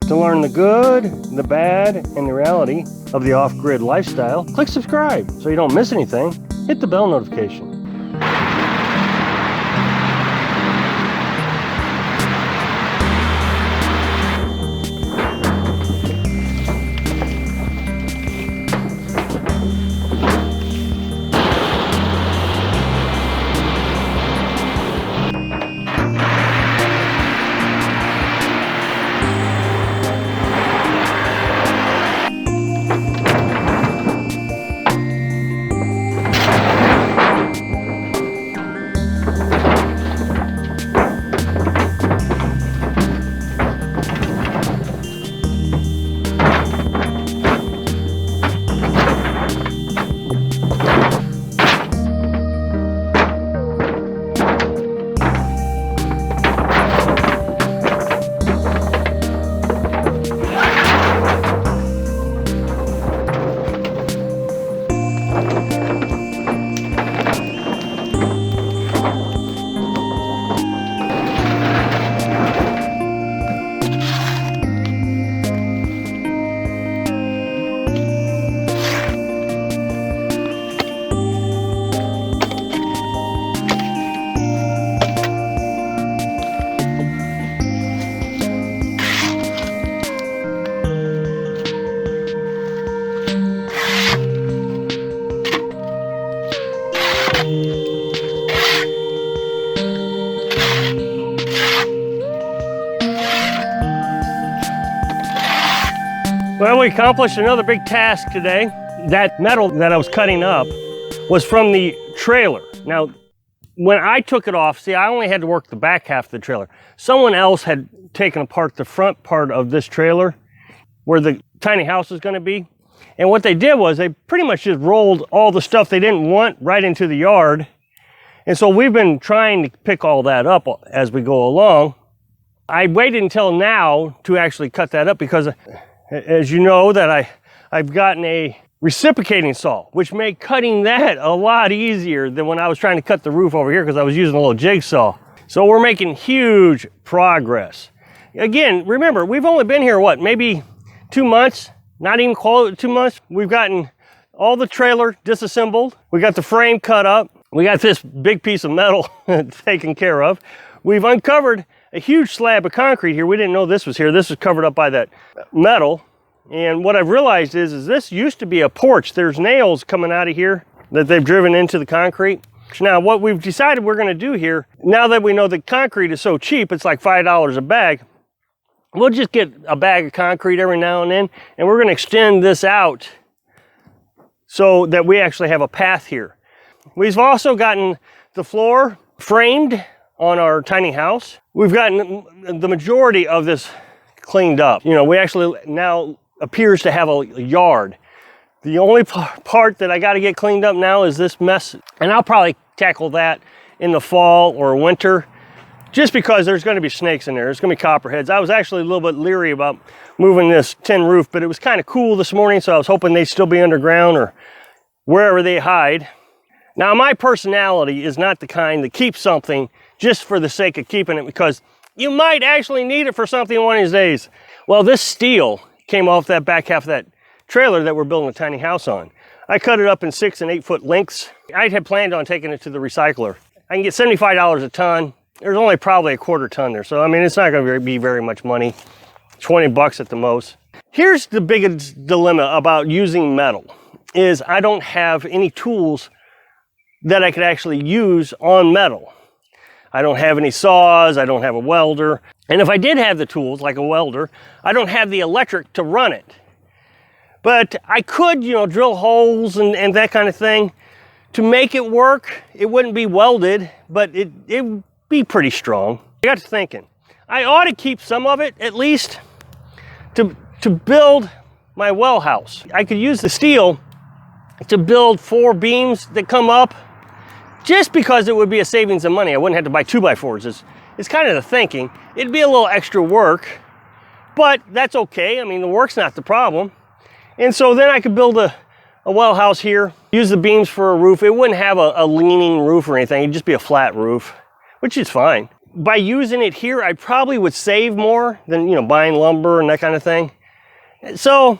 To learn the good, the bad, and the reality of the off-grid lifestyle, click subscribe so you don't miss anything. Hit the bell notification. Well, we accomplished another big task today. That metal that I was cutting up was from the trailer. Now, when I took it off, see, I only had to work the back half of the trailer. Someone else had taken apart the front part of this trailer where the tiny house is going to be. And what they did was they pretty much just rolled all the stuff they didn't want right into the yard. And so we've been trying to pick all that up as we go along. I waited until now to actually cut that up because as you know that I've gotten a reciprocating saw, which made cutting that a lot easier than when I was trying to cut the roof over here because I was using a little jigsaw. So we're making huge progress. Again, remember, we've only been here, what, maybe 2 months? Not even close to 2 months. We've gotten all the trailer disassembled. We got the frame cut up. We got this big piece of metal taken care of. We've uncovered a huge slab of concrete here. We didn't know this was here. This was covered up by that metal. And what I've realized is this used to be a porch. There's nails coming out of here that they've driven into the concrete. Now, what we've decided we're going to do here, now that we know that concrete is so cheap, it's like $5 a bag, we'll just get a bag of concrete every now and then, and we're going to extend this out so that we actually have a path here. We've also gotten the floor framed on our tiny house. We've gotten the majority of this cleaned up. You know, we actually now appears to have a yard. The only part that I got to get cleaned up now is this mess, and I'll probably tackle that in the fall or winter, just because there's going to be snakes in there. There's going to be copperheads. I was actually a little bit leery about moving this tin roof, but it was kind of cool this morning, so I was hoping they'd still be underground or wherever they hide. Now, my personality is not the kind that keeps something just for the sake of keeping it, because you might actually need it for something one of these days. Well, this steel came off that back half of that trailer that we're building a tiny house on. I cut it up in 6 and 8 foot lengths. I had planned on taking it to the recycler. I can get $75 a ton. There's only probably a quarter ton there. So, I mean, it's not going to be very much money. 20 bucks at the most. Here's the biggest dilemma about using metal is I don't have any tools that I could actually use on metal. I don't have any saws, I don't have a welder. And if I did have the tools, like a welder, I don't have the electric to run it. But I could, you know, drill holes and that kind of thing to make it work. It wouldn't be welded, but it would be pretty strong. I got to thinking, I ought to keep some of it, at least, to build my well house. I could use the steel to build 4 beams that come up, just because it would be a savings of money. I wouldn't have to buy 2x4s. It's kind of the thinking. It'd be a little extra work, but that's okay. I mean, the work's not the problem. And so then I could build a well house here, use the beams for a roof. It wouldn't have a leaning roof or anything. It'd just be a flat roof, which is fine. by using it here, I probably would save more than, you know, buying lumber and that kind of thing. So,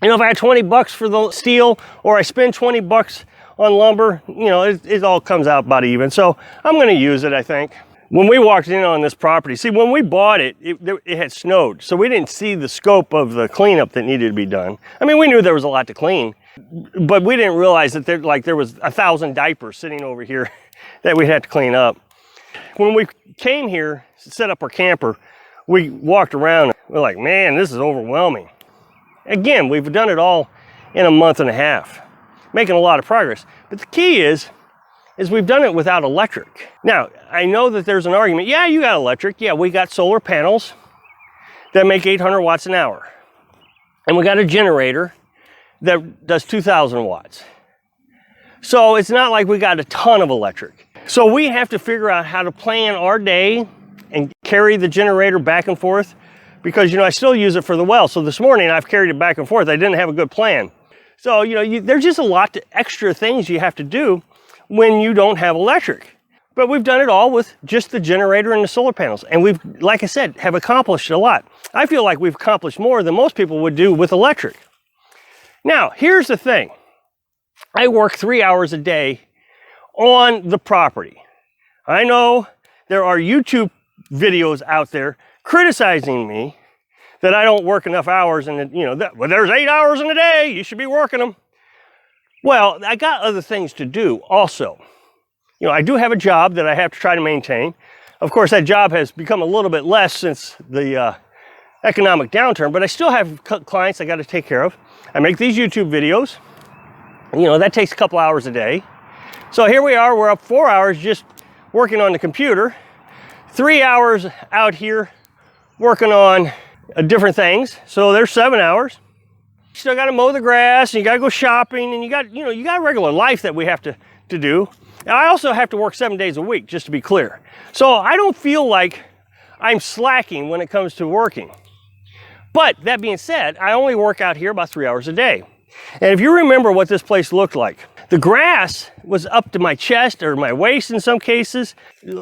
you know, if I had 20 bucks for the steel, or I spend 20 bucks on lumber, you know, it all comes out about even. So I'm going to use it, I think. When we walked in on this property, see, when we bought it, it had snowed, so we didn't see the scope of the cleanup that needed to be done. I mean, we knew there was a lot to clean, but we didn't realize that there was 1,000 diapers sitting over here that we had to clean up. When we came here, set up our camper, we walked around, we're like, man, this is overwhelming. Again, we've done it all in a month and a half, making a lot of progress. But the key is we've done it without electric. Now, I know that there's an argument, yeah, you got electric, yeah, we got solar panels that make 800 watts an hour. And we got a generator that does 2,000 watts. So it's not like we got a ton of electric. So we have to figure out how to plan our day and carry the generator back and forth, because, you know, I still use it for the well. So this morning I've carried it back and forth. I didn't have a good plan. So, you know, there's just a lot of extra things you have to do when you don't have electric. But we've done it all with just the generator and the solar panels. And we've, like I said, have accomplished a lot. I feel like we've accomplished more than most people would do with electric. Now, here's the thing. I work 3 hours a day on the property. I know there are YouTube videos out there criticizing me that I don't work enough hours, and, you know, well, there's 8 hours in a day, you should be working them. Well, I got other things to do also. You know, I do have a job that I have to try to maintain. Of course, that job has become a little bit less since the economic downturn, but I still have clients I got to take care of. I make these YouTube videos. You know, that takes a couple hours a day. So here we are, we're up 4 hours just working on the computer, 3 hours out here working on different things. So there's 7 hours. You still got to mow the grass, and you got to go shopping, and you got a regular life that we have to do. And I also have to work 7 days a week, just to be clear. So I don't feel like I'm slacking when it comes to working. But that being said, I only work out here about 3 hours a day. And if you remember what this place looked like, the grass was up to my chest or my waist in some cases.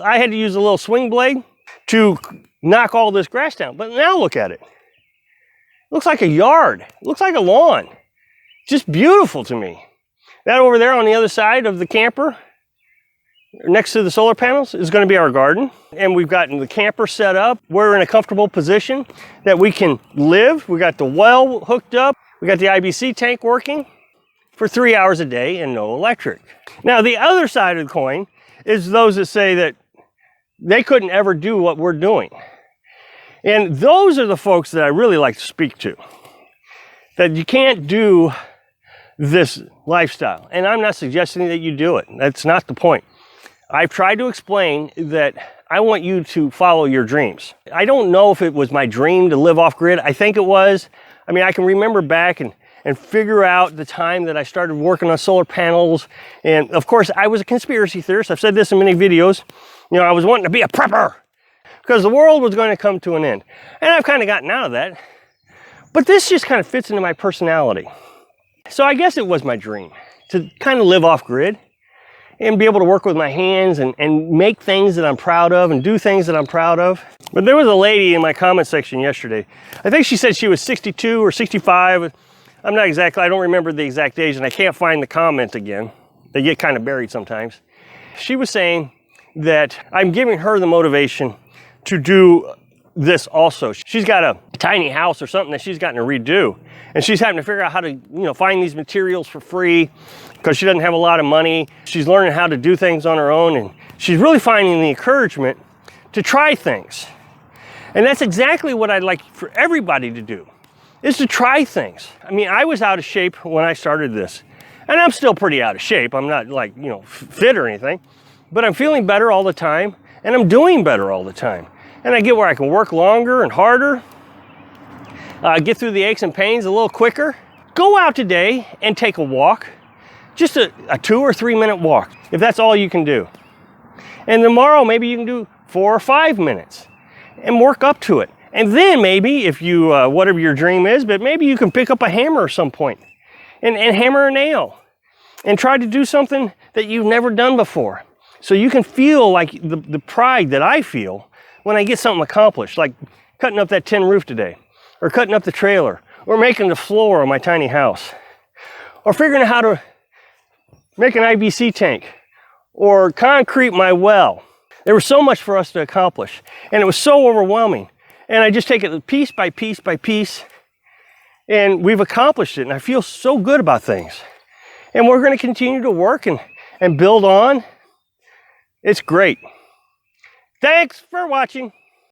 I had to use a little swing blade to knock all this grass down. But now look at it. It looks like a yard. It looks like a lawn. Just beautiful to me. That over there on the other side of the camper, next to the solar panels, is going to be our garden. And we've gotten the camper set up. We're in a comfortable position that we can live. We got the well hooked up. We got the IBC tank working for 3 hours a day and no electric. Now, the other side of the coin is those that say that they couldn't ever do what we're doing. And those are the folks that I really like to speak to. That you can't do this lifestyle. And I'm not suggesting that you do it. That's not the point. I've tried to explain that I want you to follow your dreams. I don't know if it was my dream to live off grid. I think it was. I mean, I can remember back and figure out the time that I started working on solar panels. And of course, I was a conspiracy theorist. I've said this in many videos. You know, I was wanting to be a prepper because the world was going to come to an end. And I've kind of gotten out of that. But this just kind of fits into my personality. So I guess it was my dream to kind of live off grid and be able to work with my hands and make things that I'm proud of and do things that I'm proud of. But there was a lady in my comment section yesterday. I think she said she was 62 or 65. I'm not exactly, I don't remember the exact age, and I can't find the comment again. They get kind of buried sometimes. She was saying that I'm giving her the motivation to do this also. She's got a tiny house or something that she's gotten to redo, and she's having to figure out how to, find these materials for free because she doesn't have a lot of money. She's learning how to do things on her own, and she's really finding the encouragement to try things. And that's exactly what I'd like for everybody to do, is to try things. I mean, I was out of shape when I started this, and I'm still pretty out of shape. I'm not like, fit or anything, but I'm feeling better all the time, and I'm doing better all the time. And I get where I can work longer and harder, get through the aches and pains a little quicker. Go out today and take a walk, just a 2 or 3 minute walk, if that's all you can do. And tomorrow, maybe you can do 4 or 5 minutes and work up to it. And then maybe if you, whatever your dream is, but maybe you can pick up a hammer at some point and hammer a nail and try to do something that you've never done before. So you can feel like the pride that I feel when I get something accomplished, like cutting up that tin roof today, or cutting up the trailer, or making the floor of my tiny house, or figuring out how to make an IBC tank, or concrete my well. There was so much for us to accomplish, and it was so overwhelming. And I just take it piece by piece by piece, and we've accomplished it, and I feel so good about things. And we're going to continue to work and build on. It's great. Thanks for watching.